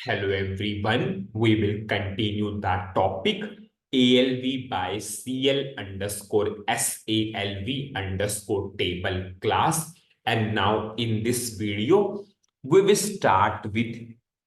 Hello everyone, we will continue the topic ALV by CL underscore SALV underscore table class. And now in this video, we will start with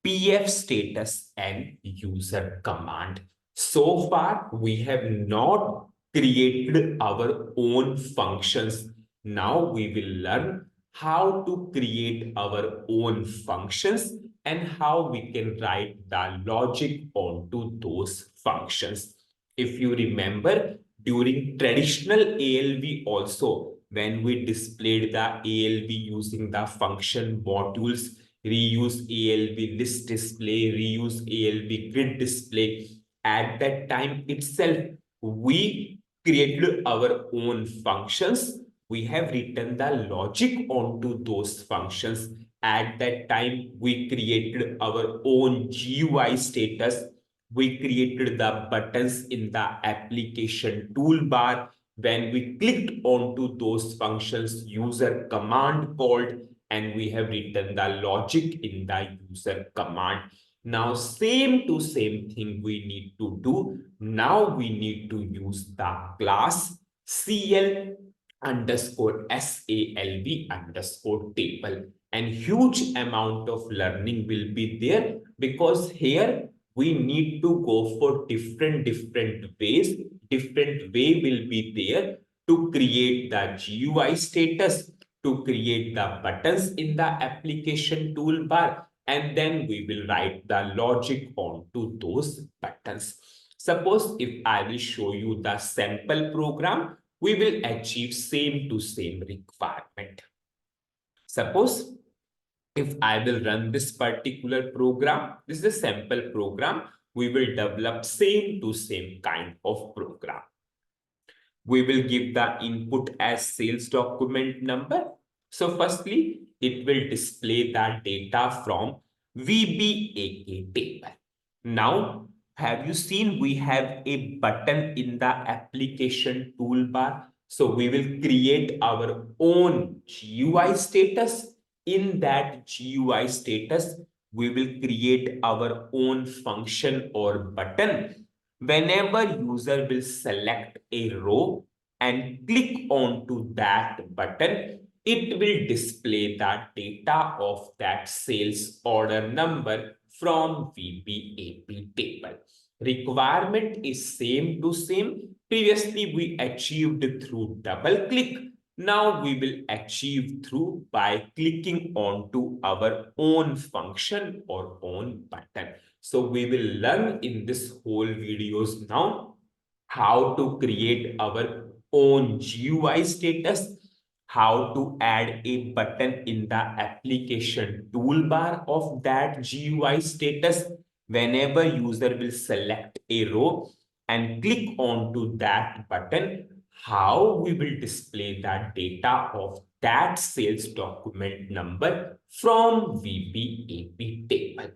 PF status and user command. So far, we have not created our own functions. Now we will learn how to create our own functions and how we can write the logic onto those functions. If you remember, during traditional ALV also, when we displayed the ALV using the function modules, reuse ALV list display, reuse ALV grid display, at that time itself, we created our own functions. We have written the logic onto those functions. At that time, we created our own GUI status. We created the buttons in the application toolbar. When we clicked onto those functions, user command called, and we have written the logic in the user command. Now, same to same thing we need to do. Now we need to use the class CL underscore SALV underscore table, and huge amount of learning will be there because here we need to go for different ways. Different way will be there to create the GUI status, to create the buttons in the application toolbar, and then we will write the logic onto those buttons. Suppose if I will show you the sample program, we will achieve same to same requirement. Suppose if I will run this particular program, this is a sample program, we will develop same to same kind of program. We will give the input as sales document number. So firstly, it will display the data from VBAK table. Now, have you seen we have a button in the application toolbar? So we will create our own GUI status. In that GUI status, we will create our own function or button. Whenever user will select a row and click onto that button, it will display the data of that sales order number from VBAP table. Requirement is same to same. Previously, we achieved through double click. Now we will achieve through by clicking onto our own function or own button. So we will learn in this whole videos now how to create our own GUI status, how to add a button in the application toolbar of that GUI status. Whenever user will select a row and click onto that button, how we will display that data of that sales document number from VBAP table.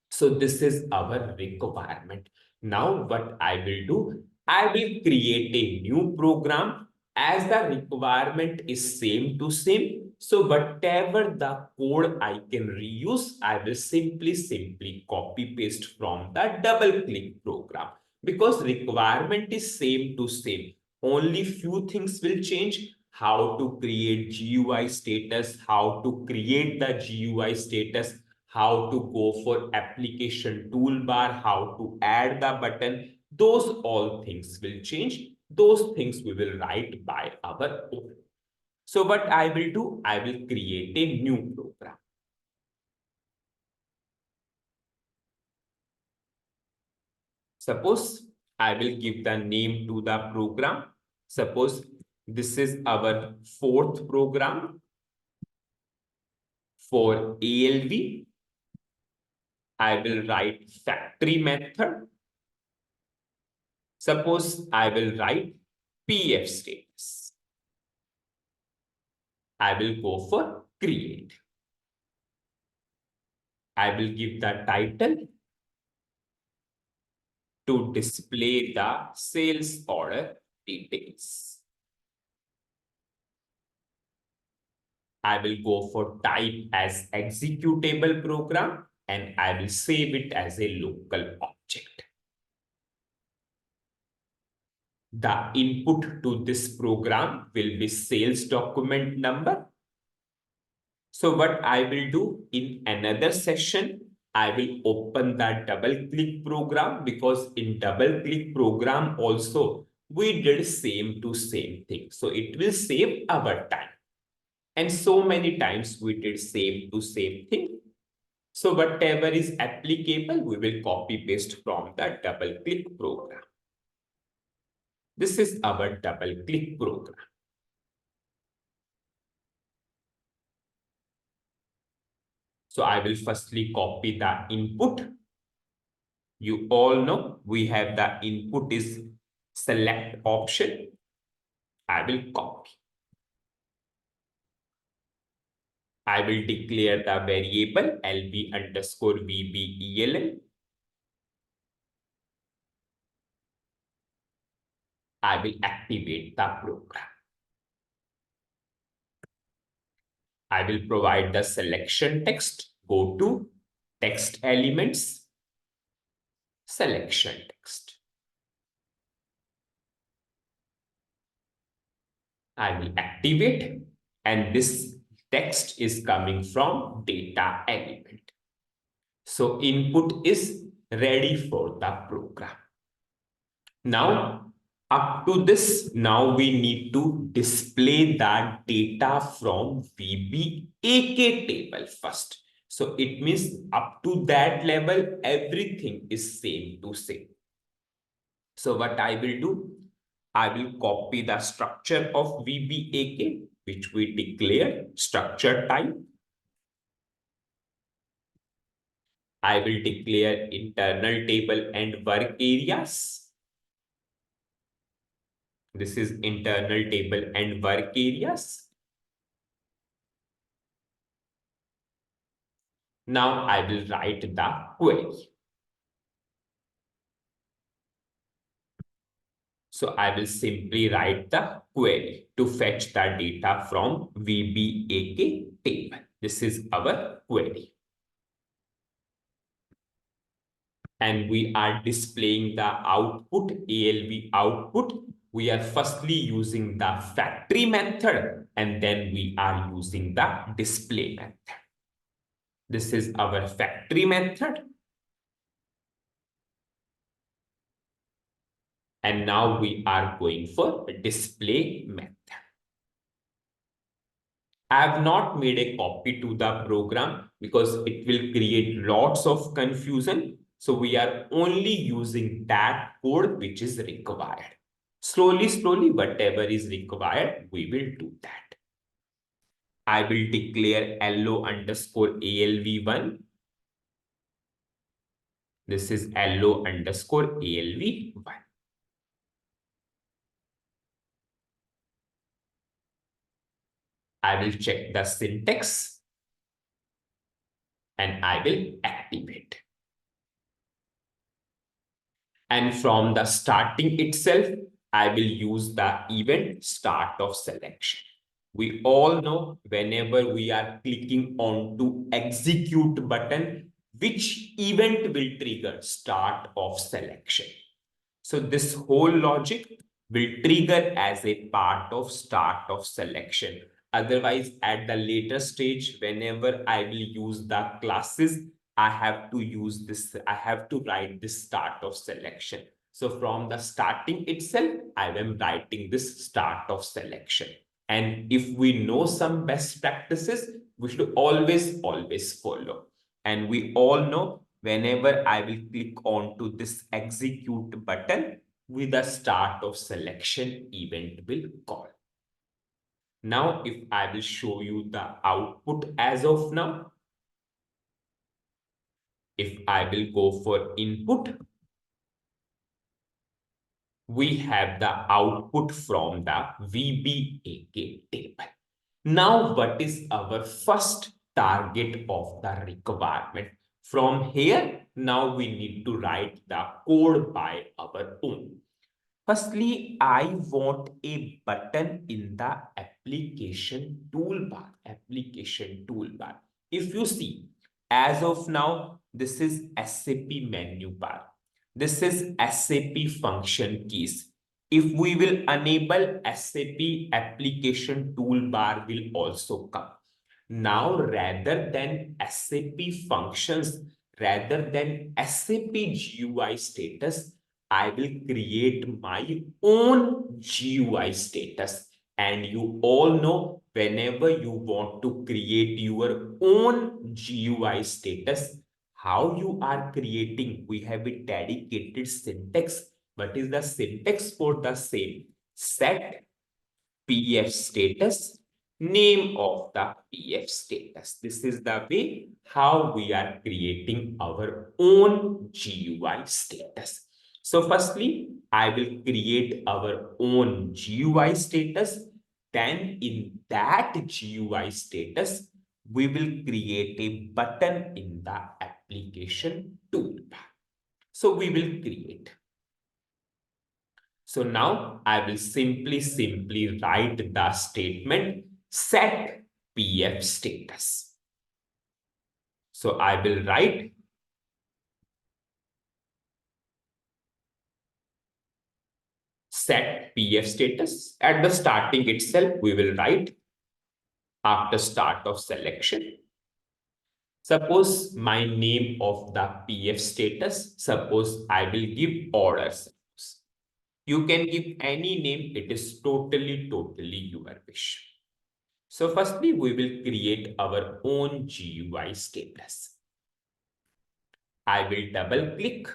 So this is our requirement. Now what I will do, I will create a new program as the requirement is same to same. So whatever the code I can reuse, I will simply copy paste from the double click program because requirement is same to same. Only few things will change. How to create GUI status, how to create the GUI status, how to go for application toolbar, how to add the button, those all things will change. Those things we will write by our own. So what I will do, I will create a new program. Suppose I will give the name to the program. Suppose this is our fourth program for ALV. I will write factory method. Suppose I will write PF status. I will go for create. I will give the title to display the sales order details. I will go for type as executable program. and I will save it as a local object. The input to this program will be sales document number. So what I will do in another session, I will open the double click program, because in double click program also we did same to same thing. So it will save our time. And so many times we did same to same thing. So whatever is applicable, we will copy paste from the double click program. This is our double click program. So I will firstly copy the input. You all know we have the input is select option. I will copy. I will declare the variable LV underscore VBELL. I will activate the program. I will provide the selection text. Go to text elements, selection text. I will activate, and this text is coming from data element. So input is ready for the program. Now, up to this, now we need to display that data from VBAK table first. So it means up to that level, everything is same to same. So what I will do, I will copy the structure of VBAK, which we declare structure type. I will declare internal table and work areas. This is internal table and work areas. Now I will write the query. So I will simply write the query to fetch the data from VBAK table. This is our query. And we are displaying the output, ALV output. We are firstly using the factory method, and then we are using the display method. This is our factory method. And now we are going for a display method. I have not made a copy to the program because it will create lots of confusion. So we are only using that code which is required. Slowly, whatever is required, we will do that. I will declare LO underscore ALV1. This is LO underscore ALV1. I will check the syntax and I will activate. And from the starting itself, I will use the event start of selection. We all know whenever we are clicking on to execute button, which event will trigger start of selection. So this whole logic will trigger as a part of start of selection. Otherwise, at the later stage, whenever I will use the classes, I have to use this, I have to write this start of selection. So from the starting itself, I am writing this start of selection. And if we know some best practices, we should always follow. And we all know whenever I will click on to this execute button, with the start of selection event will call. Now, if I will show you the output as of now, if I will go for input, we have the output from the VBAK table. Now, what is our first target of the requirement? From here, now we need to write the code by our own. Firstly, I want a button in the application toolbar. Application toolbar. If you see, As of now, this is SAP menu bar. This is SAP function keys. If we will enable SAP application toolbar will also come. Now, rather than SAP functions, rather than SAP GUI status, I will create my own GUI status. And you all know, whenever you want to create your own GUI status, how you are creating, we have a dedicated syntax. What is the syntax for the same? Set PF status, name of the PF status. This is the way how we are creating our own GUI status. So firstly, I will create our own GUI status. Then in that GUI status, we will create a button in the application toolbar. So we will create. So now I will simply write the statement set PF status. So I will write set PF status. At the starting itself, we will write after start of selection. Suppose my name of the PF status, suppose I will give orders. You can give any name, it is totally your wish. So firstly, we will create our own GUI status. I will double click.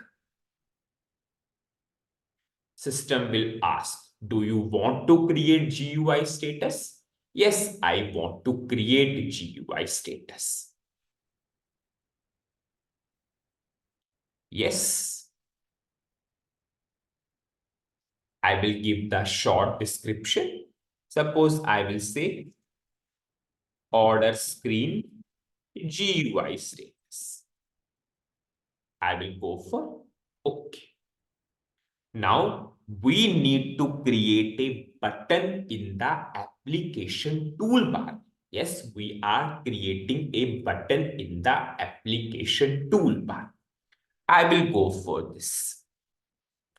System will ask, do you want to create GUI status? Yes, I want to create GUI status. Yes. I will give the short description. Suppose I will say order screen GUI status. I will go for OK. Now we need to create a button in the application toolbar. Yes, we are creating a button in the application toolbar. I will go for this.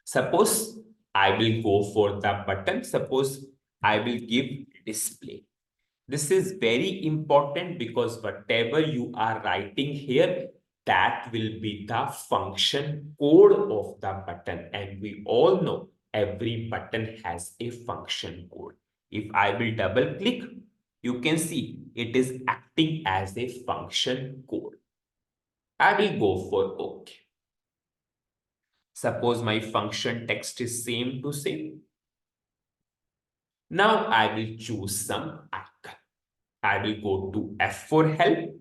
Suppose I will go for the button. Suppose I will give display. This is very important because whatever you are writing here, that will be the function code of the button. And we all know every button has a function code. If I will double click, you can see it is acting as a function code. I will go for OK. Suppose my function text is same to same. Now I will choose some icon. I will go to F for help.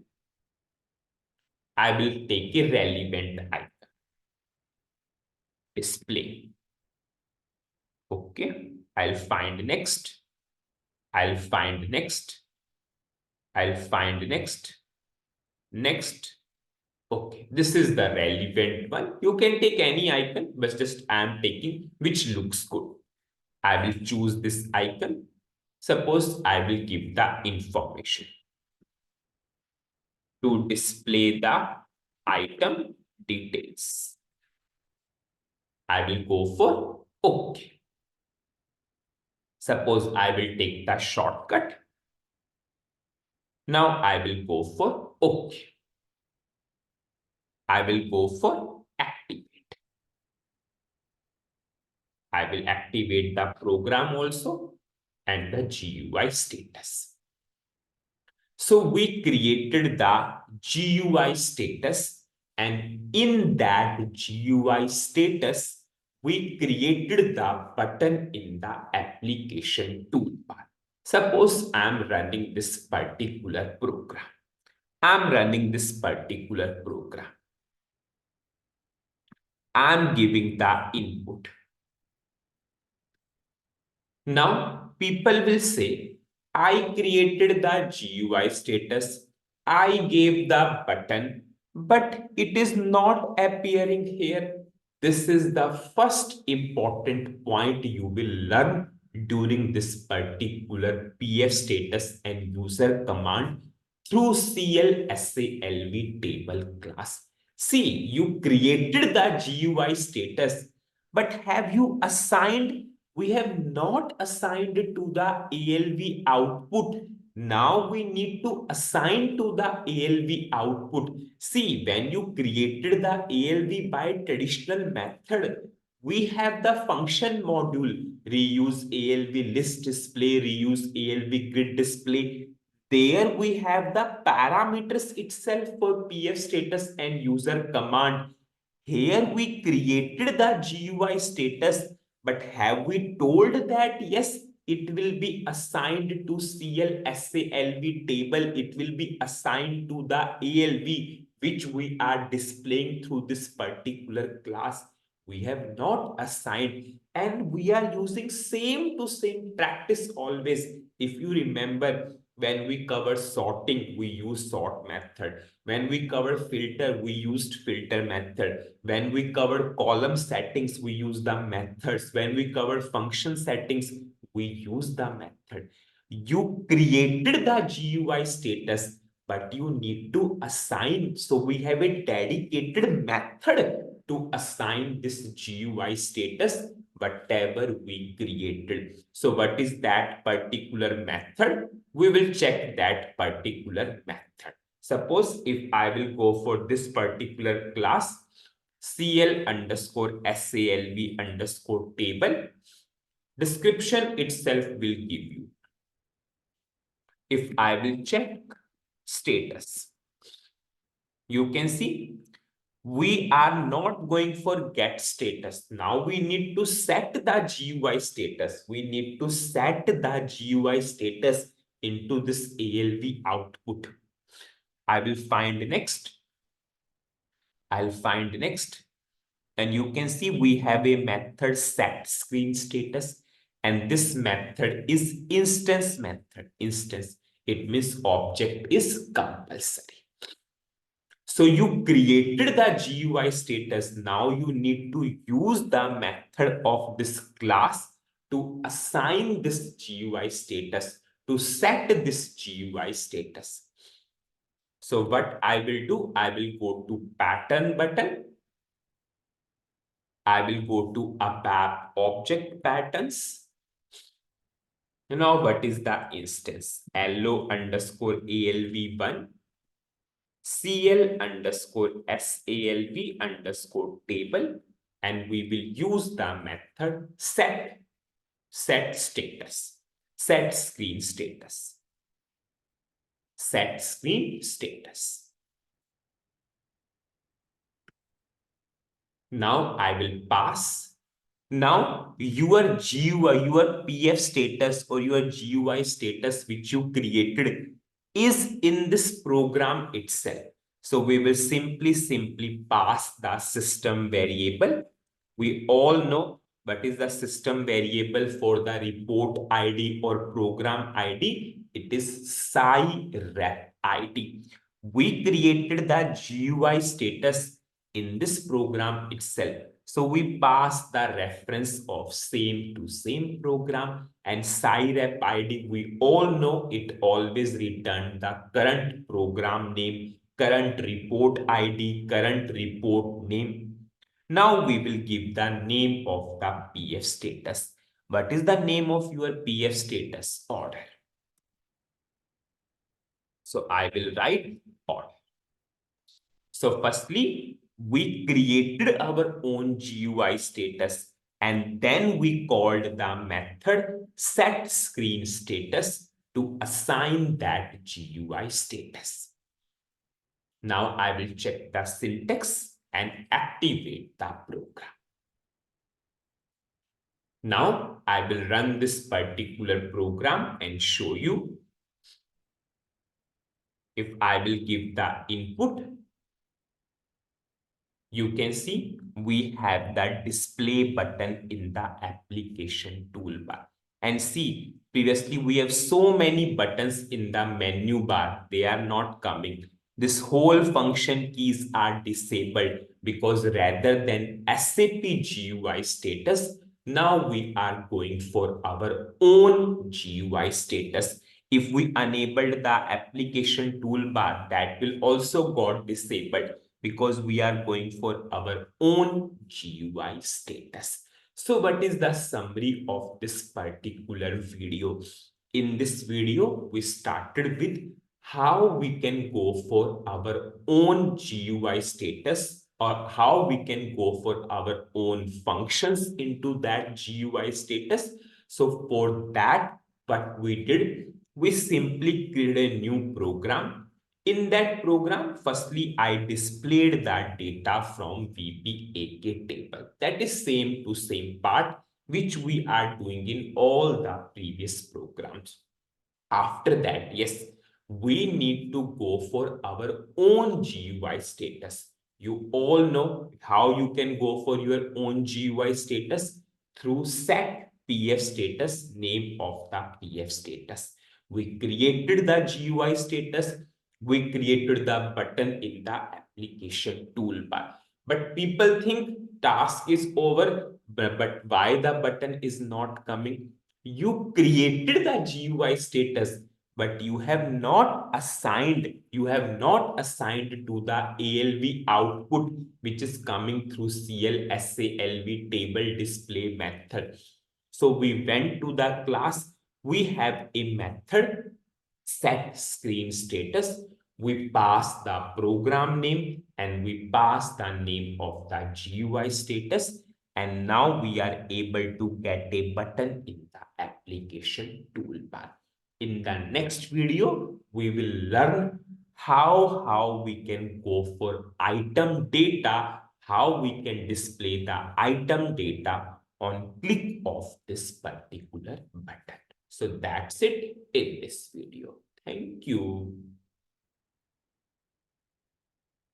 I will take a relevant icon. Display. Okay. I'll find next. I'll find next. I'll find next. Next. Okay. This is the relevant one. You can take any icon, but just I am taking which looks good. I will choose this icon. Suppose I will give the information to display the item details. I will go for OK. Suppose I will take the shortcut. Now I will go for OK. I will go for activate. I will activate the program also and the GUI status. So we created the GUI status, and in that GUI status, we created the button in the application toolbar. Suppose I'm running this particular program. I'm running this particular program. I'm giving the input. Now, people will say, I created the GUI status, I gave the button, but it is not appearing here. This is the first important point you will learn during this particular PF status and user command. through CLSALV table class. See, you created the GUI status, but have you assigned? We have not assigned to the ALV output. Now we need to assign to the ALV output. See, when you created the ALV by traditional method, we have the function module, reuse ALV list display, reuse ALV grid display. There we have the parameters itself for PF status and user command. Here we created the GUI status, but have we told that yes, it will be assigned to CLSALV table, it will be assigned to the ALV, which we are displaying through this particular class. We have not assigned, and we are using same to same practice always. If you remember, when we cover sorting, we use sort method. When we cover filter, we used filter method. When we cover column settings, we use the methods. When we cover function settings, we use the method. You created the GUI status, but you need to assign. So we have a dedicated method to assign this GUI status, whatever we created. So what is that particular method? We will check that particular method. Suppose if I will go for this particular class, CL underscore SALV underscore table, description itself will give you. If I will check status, you can see we are not going for get status. Now we need to set the GUI status. We need to set the GUI status into this ALV output. I will find next. I'll find next. And you can see we have a method set screen status. And this method is instance method. Instance. It means object is compulsory. So you created the GUI status. Now you need to use the method of this class to assign this GUI status, to set this GUI status. So what I will do, I will go to pattern button. I will go to ABAP object patterns. Now what is the instance? LO underscore ALV1. CL underscore SALV underscore table, and we will use the method set status, set screen status, set screen status. Now I will pass. Now your GUI, your PF status or your GUI status which you created is in this program itself. So we will simply pass the system variable. We all know what is the system variable for the report ID or program ID. It is SciRep ID. We created the GUI status in this program itself. So we pass the reference of same to same program, and SciRep ID, we all know it always return the current program name, current report ID, current report name. Now we will give the name of the PF status. What is the name of your PF status? Order. So I will write order. So firstly, we created our own GUI status, and then we called the method set screen status to assign that GUI status. Now I will check the syntax and activate the program. Now I will run this particular program and show you. If I will give the input, you can see we have that display button in the application toolbar. And see, previously we have so many buttons in the menu bar. They are not coming. This whole function keys are disabled because rather than SAP GUI status, now we are going for our own GUI status. If we enabled the application toolbar, that will also got disabled because we are going for our own GUI status. So what is the summary of this particular video? In this video, we started with how we can go for our own GUI status, or how we can go for our own functions into that GUI status. So for that, what we did, we simply created a new program. In that program, firstly, I displayed that data from VBAK table. That is same to same part, which we are doing in all the previous programs. After that, yes, we need to go for our own GUI status. You all know how you can go for your own GUI status through set PF status, name of the PF status. We created the GUI status. We created the button in the application toolbar. But people think task is over, but why the button is not coming? You created the GUI status, but you have not assigned to the ALV output, which is coming through CLSALV table display method. So we went to the class. We have a method set screen status. We pass the program name and we pass the name of the GUI status. And now we are able to get a button in the application toolbar. In the next video, we will learn how we can go for item data, how we can display the item data on click of this particular button. So that's it in this video. Thank you.